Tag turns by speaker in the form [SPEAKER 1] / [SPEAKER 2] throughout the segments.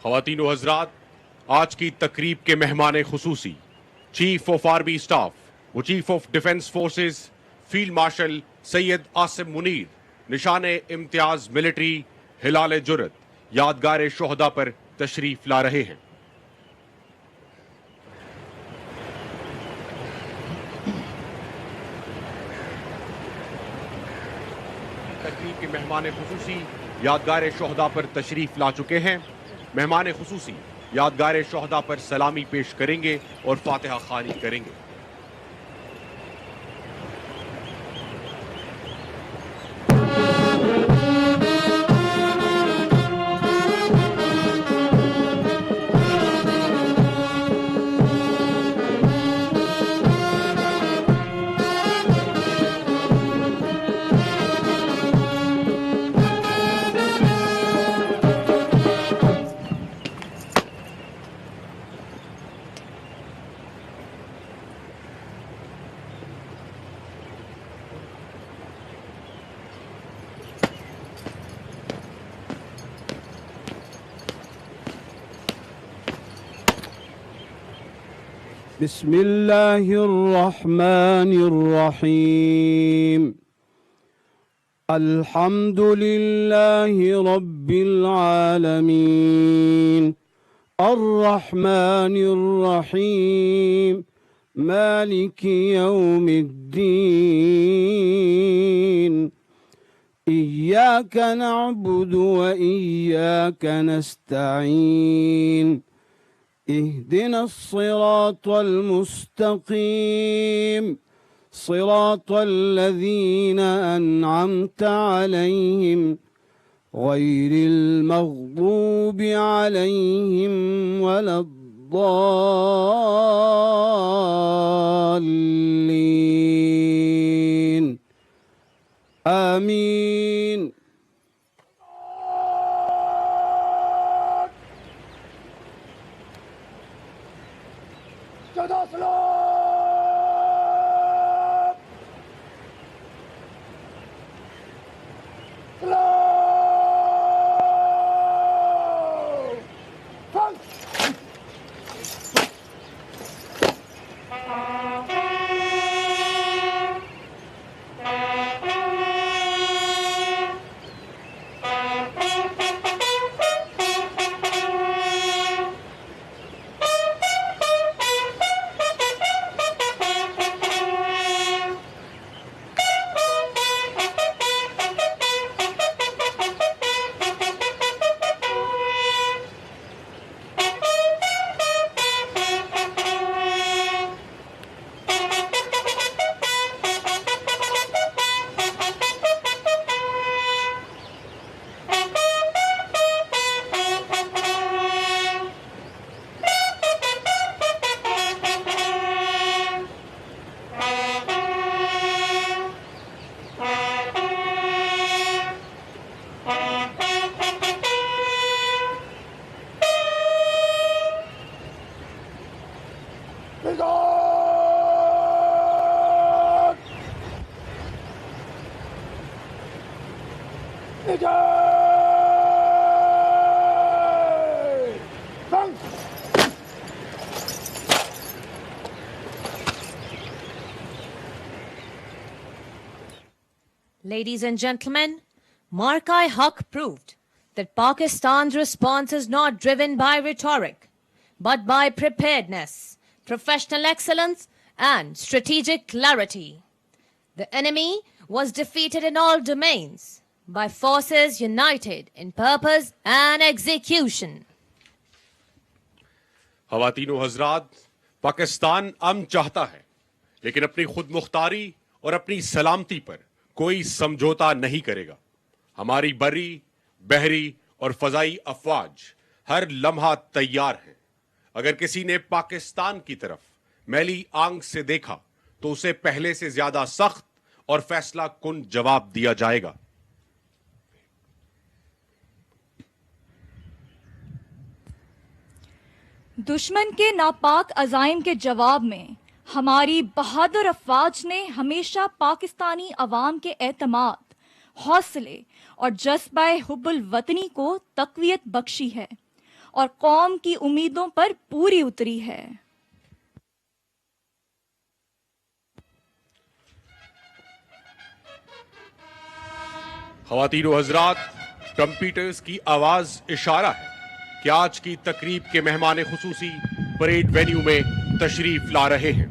[SPEAKER 1] ख़वातीन व हज़रात, आज की तकरीब के मेहमान खुसूसी चीफ ऑफ आर्मी स्टाफ व chief of defence forces field marshal Syed Asim Munir निशान इम्तियाज मिलिट्री हिलाल जुरत यादगार शोहदा पर तशरीफ ला रहे हैं। तकरीब के मेहमान खुसूसी यादगार शोहदा पर तशरीफ ला चुके हैं। मेहमान खुसूसी यादगार शोहदा पर सलामी पेश करेंगे और फातिहा खानी करेंगे।
[SPEAKER 2] बिस्मिल्लाहिर्रहमानिर्रहीम। अल्हम्दुलिल्लाहि रब्बिल आलमीन अर्रहमानिर्रहीम मालिकि यौमिद्दीन इय्याका नअबुदु व इय्याका नस्तईन اهدنا الصراط المستقيم صراط الذين أنعمت عليهم غير المغضوب عليهم ولا الضالين آمين।
[SPEAKER 3] Ladies and gentlemen, Marka proved that Pakistan's response is not driven by rhetoric, but by preparedness, professional excellence, and strategic clarity. The enemy was defeated in all domains by forces united in purpose and execution.
[SPEAKER 1] ख़वातीन व हज़रात, पाकिस्तान अमन चाहता है, लेकिन अपनी खुद मुख्तारी और अपनी सलामती पर कोई समझौता नहीं करेगा। हमारी बरी, बहरी और फजाई अफवाज हर लम्हा तैयार हैं। अगर किसी ने पाकिस्तान की तरफ मैली आंख से देखा तो उसे पहले से ज्यादा सख्त और फैसला कुन जवाब दिया जाएगा।
[SPEAKER 4] दुश्मन के नापाक अज़ाइम के जवाब में हमारी बहादुर अफवाज ने हमेशा पाकिस्तानी अवाम के एतमाद, हौसले और जज्बा हुब्बुल वतनी को तक़वियत बख्शी है और कौम की उम्मीदों पर पूरी उतरी है।
[SPEAKER 1] ख़वातीन व हज़रात, ट्रम्पीटर्स की आवाज इशारा है कि आज की तकरीब के मेहमान खुसूसी परेड वेन्यू में तशरीफ ला रहे हैं।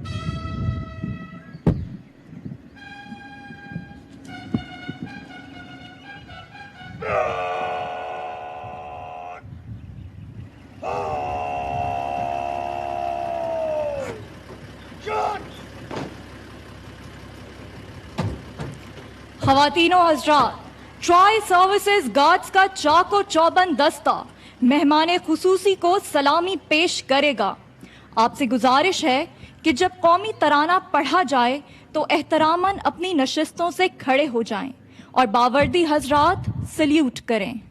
[SPEAKER 4] ख़वातीनो हज़रात, ट्राई सर्विसेज गार्ड्स का चाको चौबंद दस्ता मेहमान खुसूसी को सलामी पेश करेगा। आपसे गुजारिश है कि जब कौमी तराना पढ़ा जाए तो एहतरामन अपनी नशिस्तों से खड़े हो जाएं और बावर्दी हज़रात सल्यूट करें।